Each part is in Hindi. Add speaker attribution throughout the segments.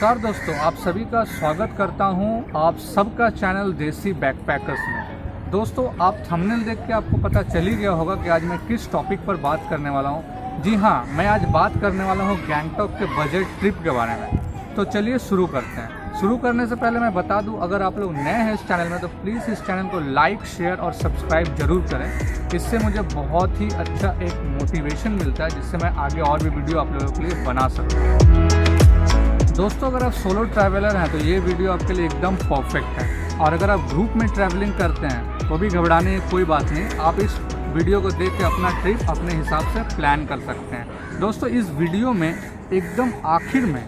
Speaker 1: नमस्कार दोस्तों, आप सभी का स्वागत करता हूं आप सबका चैनल देसी बैकपैकर्स में। दोस्तों, आप थंबनेल देख के आपको पता चल ही गया होगा कि आज मैं किस टॉपिक पर बात करने वाला हूं। जी हां, मैं आज बात करने वाला हूं गैंगटॉक के बजट ट्रिप के बारे में। तो चलिए शुरू करते हैं। शुरू करने से पहले मैं बता दूं, अगर आप लोग नए हैं इस चैनल में तो प्लीज़ इस चैनल को लाइक, शेयर और सब्सक्राइब जरूर करें। इससे मुझे बहुत ही अच्छा एक मोटिवेशन मिलता है, जिससे मैं आगे और भी वीडियो आप लोगों के लिए बना सकूँ। दोस्तों, अगर आप सोलो ट्रैवलर हैं तो ये वीडियो आपके लिए एकदम परफेक्ट है, और अगर आप ग्रुप में ट्रैवलिंग करते हैं तो भी घबराने की कोई बात नहीं। आप इस वीडियो को देख के अपना ट्रिप अपने हिसाब से प्लान कर सकते हैं। दोस्तों, इस वीडियो में एकदम आखिर में,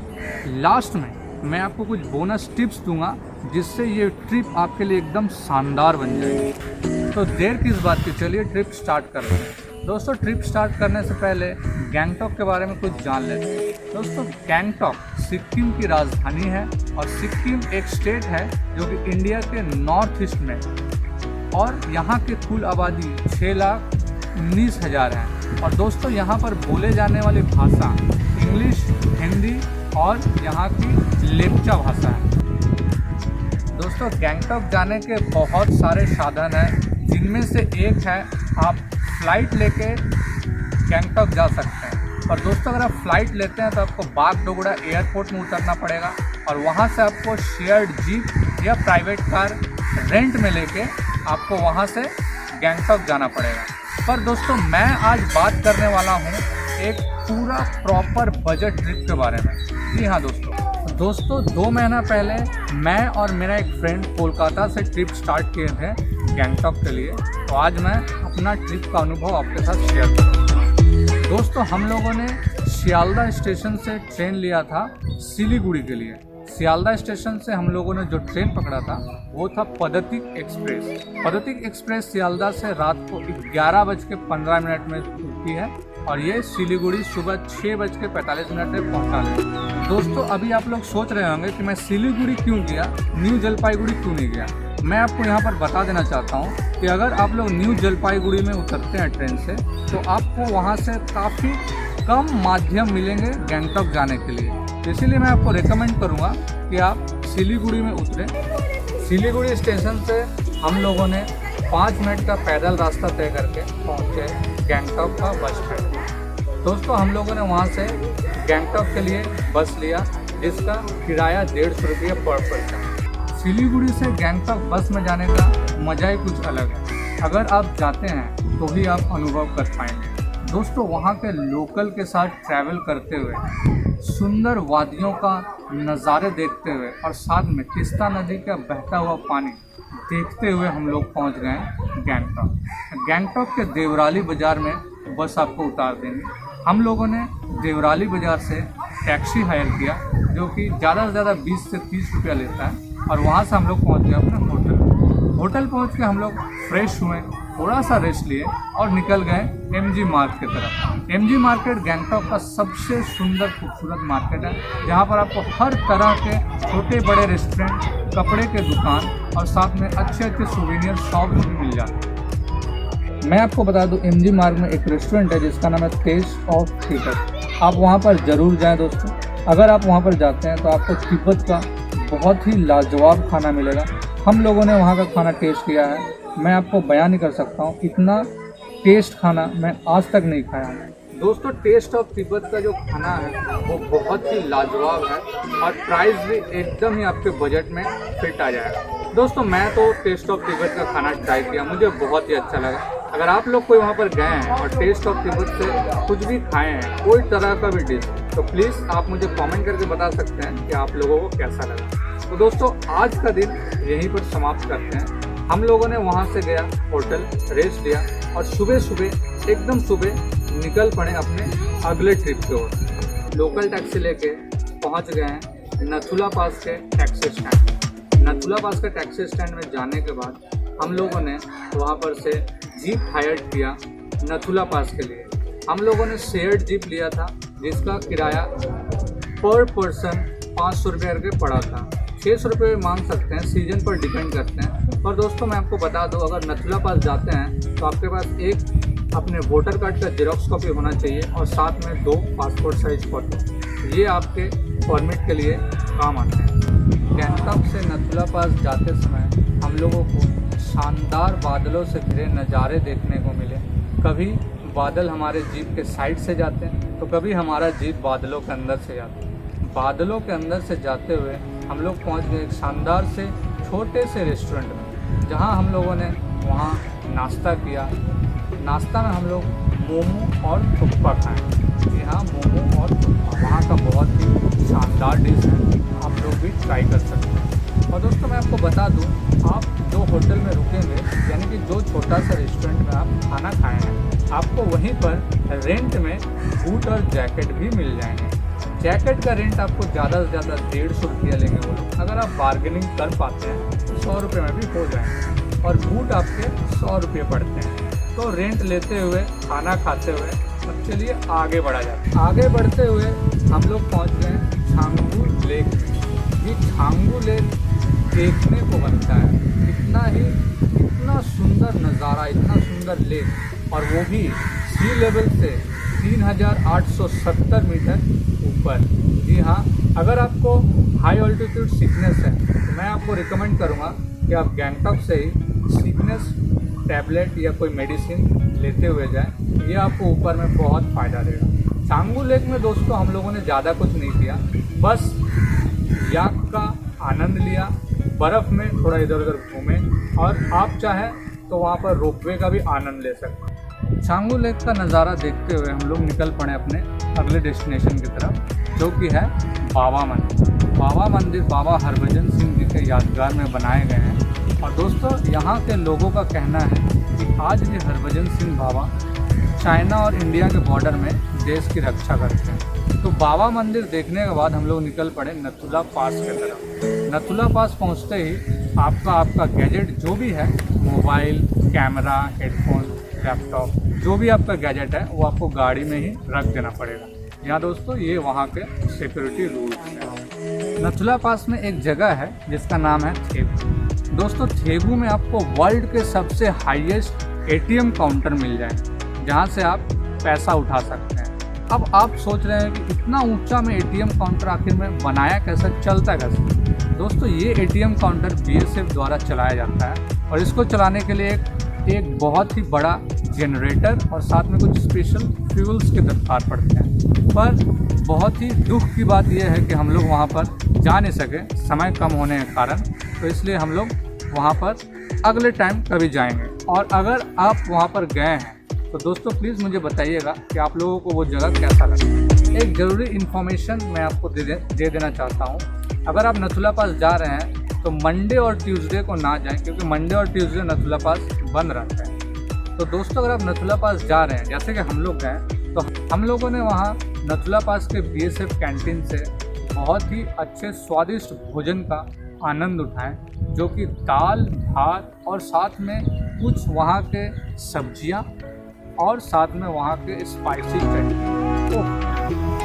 Speaker 1: लास्ट में मैं आपको कुछ बोनस टिप्स दूंगा, जिससे ये ट्रिप आपके लिए एकदम शानदार बन जाएगी। तो देर किस बात की, चलिए ट्रिप स्टार्ट करते हैं। दोस्तों, ट्रिप स्टार्ट करने से पहले गैंगटॉक के बारे में कुछ जान लेते हैं। दोस्तों, गैंगटॉक सिक्किम की राजधानी है, और सिक्किम एक स्टेट है जो कि इंडिया के नॉर्थ ईस्ट में, और यहाँ की कुल आबादी 6,19,000 है। और दोस्तों, यहाँ पर बोले जाने वाली भाषा इंग्लिश, हिंदी और यहाँ की लेप्चा भाषा है। दोस्तों, गैंगटॉक जाने के बहुत सारे साधन हैं, जिनमें से एक है आप फ्लाइट लेके गैंगटॉक जा सकते हैं। और दोस्तों, अगर आप फ्लाइट लेते हैं तो आपको बागडोगरा एयरपोर्ट में उतरना पड़ेगा, और वहाँ से आपको शेयर्ड जीप या प्राइवेट कार रेंट में लेके आपको वहाँ से गैंगटॉक जाना पड़ेगा। पर दोस्तों, मैं आज बात करने वाला हूँ एक पूरा प्रॉपर बजट ट्रिप के बारे में। जी हाँ दोस्तों, 2 महीना पहले मैं और मेरा एक फ्रेंड कोलकाता से ट्रिप स्टार्ट किए थे गैंगटॉक के लिए। तो आज मैं अपना ट्रिप का अनुभव आपके साथ शेयर करूँगा। दोस्तों, हम लोगों ने सियालदा स्टेशन से ट्रेन लिया था सिलीगुड़ी के लिए। सियालदा स्टेशन से हम लोगों ने जो ट्रेन पकड़ा था वो था पदतिक एक्सप्रेस। पदतिक एक्सप्रेस सियालदा से रात को 11:15 में खुलती है, और ये सिलीगुड़ी सुबह 6:45 में पहुंचा ले। दोस्तों, अभी आप लोग सोच रहे होंगे कि मैं सिलीगुड़ी क्यों गया, न्यू जलपाईगुड़ी क्यों नहीं गया। मैं आपको यहाँ पर बता देना चाहता हूँ कि अगर आप लोग न्यू जलपाईगुड़ी में उतरते हैं ट्रेन से, तो आपको वहाँ से काफ़ी कम माध्यम मिलेंगे गैंगटॉक जाने के लिए। इसीलिए मैं आपको रेकमेंड करूँगा कि आप सिलीगुड़ी में उतरें। सिलीगुड़ी स्टेशन से हम लोगों ने 5 मिनट का पैदल रास्ता तय करके पहुँचे गैंगटॉक का बस स्टैंड। दोस्तों, हम लोगों ने वहाँ से गैंगटॉक के लिए बस लिया, जिसका किराया 150 रुपये पर पर्सन। सिलीगुड़ी से गैंगटॉक बस में जाने का मज़ा ही कुछ अलग है। अगर आप जाते हैं तो ही आप अनुभव कर पाएंगे। दोस्तों, वहाँ के लोकल के साथ ट्रैवल करते हुए, सुंदर वादियों का नज़ारे देखते हुए, और साथ में तिस्ता नदी का बहता हुआ पानी देखते हुए हम लोग पहुँच गए गैंगटॉक। गैंगटॉक के देवराली बाज़ार में बस आपको उतार देंगे। हम लोगों ने देवराली बाज़ार से टैक्सी हायर किया, जो कि ज़्यादा से ज़्यादा 20 से 30 रुपया लेता है, और वहाँ से हम लोग पहुँच गए अपने होटल पहुँच के हम लोग फ्रेश हुए, थोड़ा सा रेस्ट लिए और निकल गए एमजी मार्केट की तरफ। एमजी मार्केट गैंगटॉक का सबसे सुंदर खूबसूरत मार्केट है, जहाँ पर आपको हर तरह के छोटे बड़े रेस्टोरेंट, कपड़े के दुकान और साथ में अच्छे अच्छे सुवेनियर शॉप भी मिल जाते हैं। मैं आपको बता दूं, एमजी मार्ग में एक रेस्टोरेंट है जिसका नाम है टेस्ट ऑफ तिब्बत। आप वहाँ पर ज़रूर जाएँ दोस्तों। अगर आप वहाँ पर जाते हैं तो आपको तिब्बत का बहुत ही लाजवाब खाना मिलेगा। हम लोगों ने वहाँ का खाना टेस्ट किया है, मैं आपको बयान नहीं कर सकता हूँ, इतना टेस्ट खाना मैं आज तक नहीं खाया हूँ। दोस्तों, टेस्ट ऑफ तिब्बत का जो खाना है वो बहुत ही लाजवाब है, और प्राइस भी एकदम ही आपके बजट में फिट आ जाएगा। दोस्तों, मैं तो टेस्ट ऑफ तिब्बत का खाना ट्राई किया, मुझे बहुत ही अच्छा लगा। अगर आप लोग कोई वहाँ पर गए हैं और टेस्ट ऑफ तिब्बत से कुछ भी खाए हैं, कोई तरह का भी डिश, तो प्लीज़ आप मुझे कमेंट करके बता सकते हैं कि आप लोगों को कैसा लगा। तो दोस्तों, आज का दिन यहीं पर समाप्त करते हैं। हम लोगों ने वहाँ से गया होटल, रेस्ट लिया, और सुबह एकदम सुबह निकल पड़े अपने अगले ट्रिप की ओर। लोकल टैक्सी लेके पहुँच गए हैं नथुला पास के टैक्सी स्टैंड। नथुला पास के टैक्सी स्टैंड में जाने के बाद हम लोगों ने वहाँ पर से जीप हायर किया नथुला पास के लिए। हम लोगों ने शेयर्ड जीप लिया था, जिसका किराया पर पर्सन 500 रुपये करके पड़ा था। 600 रुपये मांग सकते हैं, सीजन पर डिपेंड करते हैं। पर दोस्तों, मैं आपको बता दूं, अगर नथुला पास जाते हैं तो आपके पास एक अपने वोटर कार्ड का जेरॉक्स कॉपी होना चाहिए, और साथ में 2 पासपोर्ट साइज फ़ोटो। ये आपके परमिट के लिए काम आते हैं। गैंगटॉक से नथुला पास जाते समय हम लोगों को शानदार बादलों से घिरे नज़ारे देखने को मिले। कभी बादल हमारे जीप के साइड से जाते हैं तो कभी हमारा जीप बादलों के अंदर से जाता है। बादलों के अंदर से जाते हुए हम लोग पहुँच गए एक शानदार से छोटे से रेस्टोरेंट में, जहाँ हम लोगों ने वहाँ नाश्ता किया। नाश्ता में हम लोग मोमो और थुक्पा खाएँ। जी हाँ, मोमो और थुक्पा वहाँ का बहुत ही शानदार डिश है, आप लोग भी ट्राई कर सकते हैं। और दोस्तों मैं आपको बता दूँ, आप जो होटल में रुकेंगे, यानी कि जो छोटा सा रेस्टोरेंट में आप खाना खाए हैं, आपको वहीं पर रेंट में बूट और जैकेट भी मिल जाएंगे। जैकेट का रेंट आपको ज़्यादा से ज़्यादा 150 रुपया लेंगे वो लोग। अगर आप बार्गेनिंग कर पाते हैं तो 100 रुपये में भी हो जाएंगे, और बूट आपके 100 रुपये पड़ते हैं। तो रेंट लेते हुए खाना खाते हुए अब चलिए आगे बढ़ा जाए। आगे बढ़ते हुए हम लोग पहुँच गए छांगू लेक में। ये छांगू लेक देखने को बनता है, इतना सुंदर नज़ारा, इतना सुंदर लेक, और वो भी सी लेवल से 3870 मीटर ऊपर। जी हाँ, अगर आपको हाई ऑल्टीट्यूड सिकनेस है तो मैं आपको रिकमेंड करूँगा कि आप गैंगटॉक से ही सिकनेस टैबलेट या कोई मेडिसिन लेते हुए जाएं। ये आपको ऊपर में बहुत फ़ायदा देगा। छांगू लेक में दोस्तों हम लोगों ने ज़्यादा कुछ नहीं किया, बस याक का आनंद लिया, बर्फ़ में थोड़ा इधर उधर घूमे, और आप चाहें तो वहाँ पर रोपवे का भी आनंद ले सकते हैं। छांगू लेक का नज़ारा देखते हुए हम लोग निकल पड़े अपने अगले डेस्टिनेशन की तरफ, जो कि है बाबा मंदिर। बाबा मंदिर बाबा हरभजन सिंह जी के यादगार में बनाए गए हैं। और दोस्तों यहाँ के लोगों का कहना है कि आज भी हरभजन सिंह बाबा चाइना और इंडिया के बॉर्डर में देश की रक्षा करते हैं। तो बाबा मंदिर देखने के बाद हम लोग निकल पड़े नथुला पास की तरफ। नथुला पास पहुँचते ही आपका गैजेट जो भी है, मोबाइल, कैमरा, हेडफोन, लैपटॉप, जो भी आपका गैजेट है वो आपको गाड़ी में ही रख देना पड़ेगा। यहाँ दोस्तों ये वहाँ के सिक्योरिटी रूल्स हैं। नथुला पास में एक जगह है जिसका नाम है थेगू। दोस्तों थेगू में आपको वर्ल्ड के सबसे हाईएस्ट एटीएम काउंटर मिल जाए, जहाँ से आप पैसा उठा सकते हैं। अब आप सोच रहे हैं कि इतना ऊंचा में एटीएम काउंटर आखिर में बनाया कैसे, चलता कैसे? दोस्तों ये एटीएम काउंटर बीएसएफ द्वारा चलाया जाता है, और इसको चलाने के लिए एक बहुत ही बड़ा जनरेटर और साथ में कुछ स्पेशल फ्यूल्स के दरकार पड़ते हैं। पर बहुत ही दुख की बात यह है कि हम लोग वहाँ पर जा नहीं सके, समय कम होने के कारण, तो इसलिए हम लोग वहाँ पर अगले टाइम कभी जाएंगे। और अगर आप वहाँ पर गए हैं तो दोस्तों प्लीज़ मुझे बताइएगा कि आप लोगों को वो जगह कैसा लगा। एक ज़रूरी इन्फॉर्मेशन मैं आपको दे देना चाहता हूँ। अगर आप नथुला पास जा रहे हैं तो मंडे और ट्यूसडे को ना जाएं, क्योंकि मंडे और ट्यूसडे नथुला पास बंद रहता है। तो दोस्तों अगर आप नथुला पास जा रहे हैं, जैसे कि हम लोग गए, तो हम लोगों ने वहाँ नथुला पास के बीएसएफ कैंटीन से बहुत ही अच्छे स्वादिष्ट भोजन का आनंद उठाएं, जो कि दाल, भात और साथ में कुछ वहाँ के सब्जियाँ और साथ में वहाँ के स्पाइसी चटनी। तो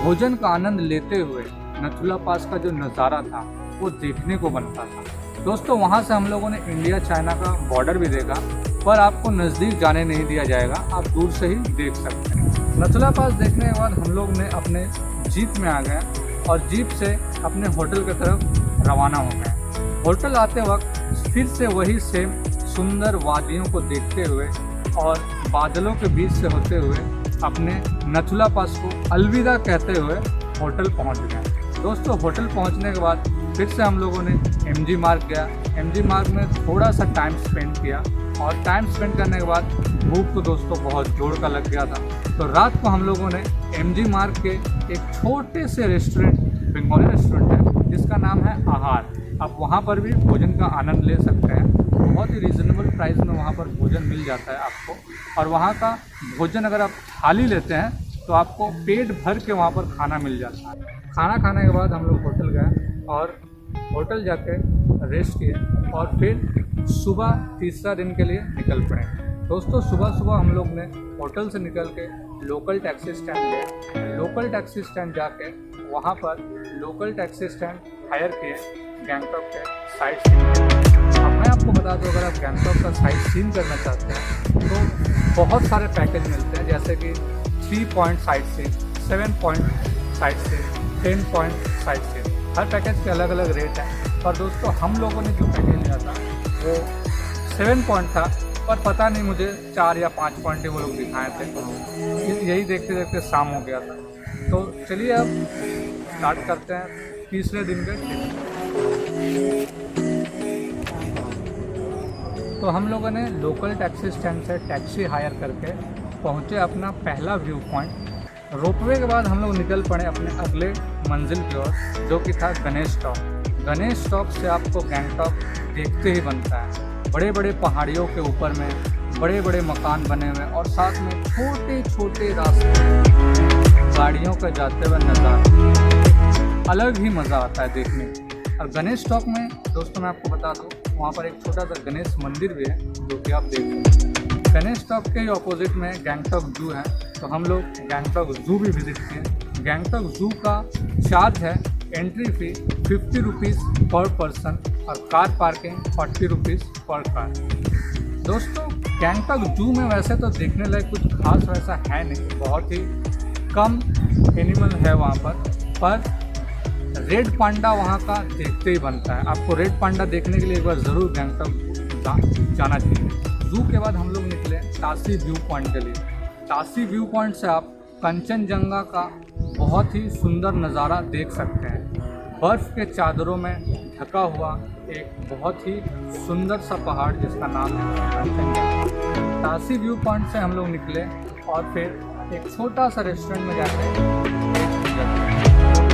Speaker 1: भोजन का आनंद लेते हुए नथुला पास का जो नज़ारा था वो देखने को बनता था। दोस्तों वहाँ से हम लोगों ने इंडिया चाइना का बॉर्डर भी देखा, पर आपको नज़दीक जाने नहीं दिया जाएगा, आप दूर से ही देख सकते हैं। नथुला पास देखने के बाद हम लोग ने अपने जीप में आ गए और जीप से अपने होटल की तरफ रवाना हो गए। होटल आते वक्त फिर से वही सेम सुंदर वादियों को देखते हुए और बादलों के बीच से होते हुए अपने नथुला पास को अलविदा कहते हुए होटल पहुंच गए। दोस्तों होटल पहुंचने के बाद फिर से हम लोगों ने एमजी मार्ग गया। एमजी मार्ग में थोड़ा सा टाइम स्पेंड किया, और टाइम स्पेंड करने के बाद भूख तो दोस्तों बहुत जोर का लग गया था। तो रात को हम लोगों ने एमजी मार्ग के एक छोटे से रेस्टोरेंट, बंगाली रेस्टोरेंट है जिसका नाम है आहार, आप वहाँ पर भी भोजन का आनंद ले सकते हैं। बहुत ही रीज़नेबल प्राइस में वहाँ पर भोजन मिल जाता है आपको, और वहाँ का भोजन अगर आप थाली लेते हैं तो आपको पेट भर के वहाँ पर खाना मिल जाता है। खाना खाने के बाद हम लोग होटल गए और होटल जाके रेस्ट किए, और फिर सुबह तीसरा दिन के लिए निकल पड़े। दोस्तों सुबह सुबह हम लोग ने होटल से निकल के लोकल टैक्सी स्टैंड गए। लोकल टैक्सी स्टैंड जाके वहाँ पर लोकल टैक्सी स्टैंड हायर किए गैंगटॉक के साइट सीन। अब मैं आपको बता दूँ, अगर आप गैंगटॉक का साइट सीन करना चाहते हैं तो बहुत सारे पैकेज मिलते हैं, जैसे कि 3 point sightseeing, 7 point sightseeing, 10 point sightseeing. हर पैकेज के अलग अलग रेट हैं। पर दोस्तों हम लोगों ने जो पैकेज लिया था वो 7 पॉइंट था, पर पता नहीं मुझे 4 या 5 पॉइंट ही वो लोग दिखाए थे। यही देखते देखते शाम हो गया था। तो चलिए अब स्टार्ट करते हैं तीसरे दिन के ट्रिप। तो हम लोगों ने लोकल टैक्सी स्टैंड से टैक्सी हायर करके पहुँचे अपना पहला व्यू पॉइंट। रोपवे के बाद हम लोग निकल पड़े अपने अगले मंजिल की ओर, जो कि था गणेश टॉप। गणेश टॉप से आपको गैंगटॉक देखते ही बनता है। बड़े बड़े पहाड़ियों के ऊपर में बड़े बड़े मकान बने हुए और साथ में छोटे छोटे रास्ते, गाड़ियों का जाते हुए नज़ारा, अलग ही मज़ा आता है देखने में। और गणेश टॉप में दोस्तों मैं आपको बता दूं, वहाँ पर एक छोटा सा गणेश मंदिर भी है जो कि आप देख सकते हैं। गणेश टॉप के ही ऑपोजिट में गैंगटॉक जू है, तो हम लोग गैंगटॉक जू भी विजिट किए। गैंगटॉक जू का चार्ज है एंट्री फ़ी 50 रुपीज़ पर पर्सन और कार पार्किंग 40 रुपीज़ पर कार। दोस्तों गैंगटॉक जू में वैसे तो देखने लायक कुछ खास वैसा है नहीं, बहुत ही कम एनिमल है वहाँ पर रेड पांडा वहाँ का देखते ही बनता है। आपको रेड पांडा देखने के लिए एक बार ज़रूर गैंगटॉक जाना चाहिए। जू के बाद हम लोग निकले तासी व्यू पॉइंट के लिए। तासी व्यू पॉइंट से आप कंचनजंगा का बहुत ही सुंदर नज़ारा देख सकते हैं। बर्फ़ के चादरों में ढका हुआ एक बहुत ही सुंदर सा पहाड़ जिसका नाम है कंचनजंगा। तासी व्यू पॉइंट से हम लोग निकले और फिर एक छोटा सा रेस्टोरेंट में जाके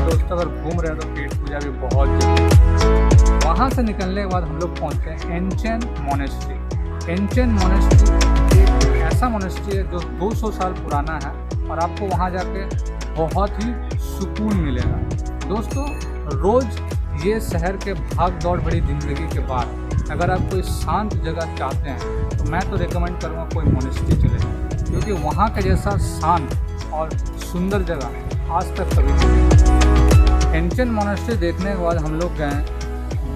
Speaker 1: दोस्तों अगर घूम रहे हैं तो पेट पूजा भी बहुत जरूरी। वहाँ से निकलने के बाद हम लोग पहुँचे एंचेन मोनेस्ट्री। एंचेन मोनेस्ट्री एक ऐसा मोनेस्ट्री है जो 200 साल पुराना है और आपको वहाँ जाके बहुत ही सुकून मिलेगा। दोस्तों रोज़ ये शहर के भाग दौड़ भरी ज़िंदगी के बाद अगर आप कोई शांत जगह चाहते हैं तो मैं तो रिकमेंड करूँगा कोई मोनेस्ट्री चले जाए, क्योंकि वहाँ के जैसा शांत और सुंदर जगह आज तक कभी नहीं। एंचेन मोनेस्ट्री देखने के बाद हम लोग गए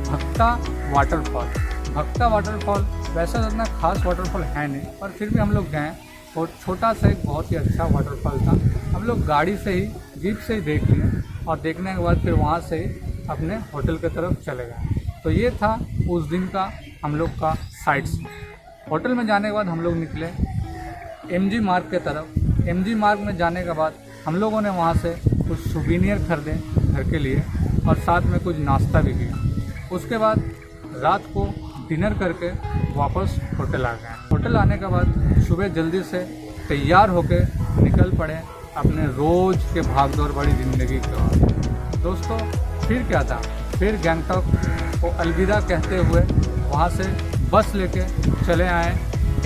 Speaker 1: भक्ता वाटरफॉल। भक्ता वाटरफॉल वैसा इतना खास वाटरफॉल है नहीं, पर फिर भी हम लोग गए और छोटा सा एक बहुत ही अच्छा वाटरफॉल था। हम लोग गाड़ी से ही जीप से ही देख लिए और देखने के बाद फिर वहाँ से ही अपने होटल की तरफ चले गए। तो ये था उस दिन का हम लोग का साइट सीन। होटल में जाने के बाद हम लोग निकले MG मार्ग के तरफ। MG मार्ग में जाने के बाद हम लोगों ने वहाँ से कुछ सुवीनियर खरीदे घर के लिए और साथ में कुछ नाश्ता भी किया। उसके बाद रात को डिनर करके वापस होटल आ गए। होटल आने के बाद सुबह जल्दी से तैयार होकर निकल पड़े अपने रोज़ के भागदौड़ भरी ज़िंदगी की ओर। दोस्तों फिर क्या था, फिर गैंगटॉक को अलविदा कहते हुए वहाँ से बस लेके चले आए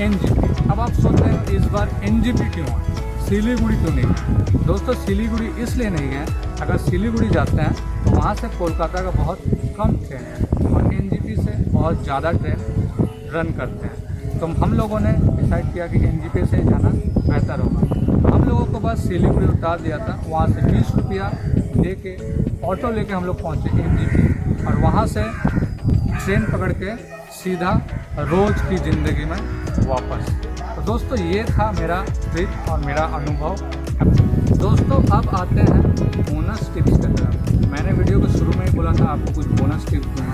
Speaker 1: NGP। अब आप सोच रहे हैं इस बार NGP क्यों आए, सिलीगुड़ी क्यों नहीं? दोस्तों सिलीगुड़ी इसलिए नहीं गए, अगर सिलीगुड़ी जाते हैं तो वहाँ से कोलकाता का बहुत कम ट्रेन है और NGP से बहुत ज़्यादा ट्रेन रन करते हैं। तो हम लोगों ने डिसाइड किया कि NGP से जाना बेहतर होगा। हम लोगों को बस सिलीगुड़ी उतार दिया था, वहाँ से 20 रुपया दे के ऑटो लेके हम लोग पहुँचे NGP और वहाँ से ट्रेन पकड़ के सीधा रोज़ की ज़िंदगी में वापस। तो दोस्तों ये था मेरा ट्रिप और मेरा अनुभव। दोस्तों अब आते हैं बोनस टिप्स की तरफ। मैंने वीडियो के शुरू में ही बोला था आपको कुछ बोनस टिप्स दूँगा।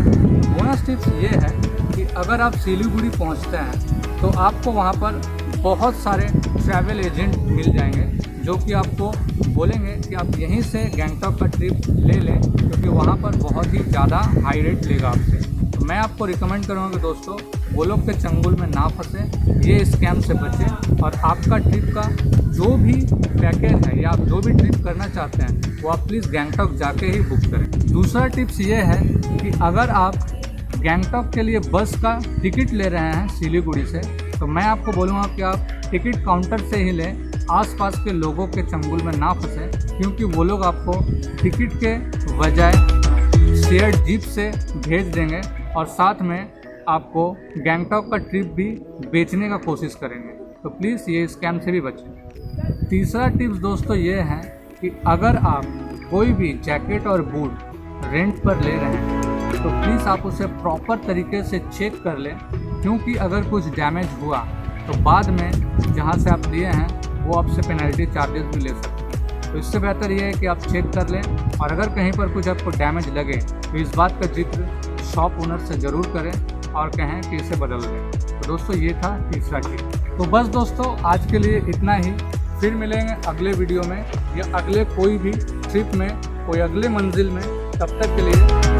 Speaker 1: बोनस टिप्स ये है कि अगर आप सिलीगुड़ी पहुंचते हैं तो आपको वहां पर बहुत सारे ट्रैवल एजेंट मिल जाएंगे जो कि आपको बोलेंगे कि आप यहीं से गैंगटॉक का ट्रिप ले लें, क्योंकि वहां पर बहुत ही ज़्यादा हाई रेट लेगा आपसे। तो मैं आपको रिकमेंड करूँगा कि दोस्तों वो लोग के चंगुल में ना फंसें, ये स्कैम से बचें और आपका ट्रिप का जो भी पैकेज है या आप जो भी ट्रिप करना चाहते हैं वो आप प्लीज़ गैंगटॉक जाके ही बुक करें। दूसरा टिप्स ये है कि अगर आप गैंगटॉक के लिए बस का टिकट ले रहे हैं सिलीगुड़ी से, तो मैं आपको बोलूँगा कि आप टिकट काउंटर से ही लें, आसपास के लोगों के चंगुल में ना फंसें, क्योंकि वो लोग आपको टिकट के बजाय शेयर्ड जीप से भेज देंगे और साथ में आपको गैंगटॉक का ट्रिप भी बेचने का कोशिश करेंगे। तो प्लीज़ ये स्कैम से भी बचें। तीसरा टिप्स दोस्तों ये है कि अगर आप कोई भी जैकेट और बूट रेंट पर ले रहे हैं तो प्लीज़ आप उसे प्रॉपर तरीके से चेक कर लें, क्योंकि अगर कुछ डैमेज हुआ तो बाद में जहां से आप लिए हैं वो आपसे पेनल्टी चार्जेस भी ले सकते हैं। तो इससे बेहतर ये है कि आप चेक कर लें, और अगर कहीं पर कुछ आपको डैमेज लगे तो इस बात का जिक्र शॉप ओनर से ज़रूर करें और कहें कि इसे बदल दें। तो दोस्तों ये था तीसरा टिप। तो बस दोस्तों आज के लिए इतना ही। फिर मिलेंगे अगले वीडियो में या अगले कोई भी ट्रिप में, कोई अगले मंजिल में। तब तक के लिए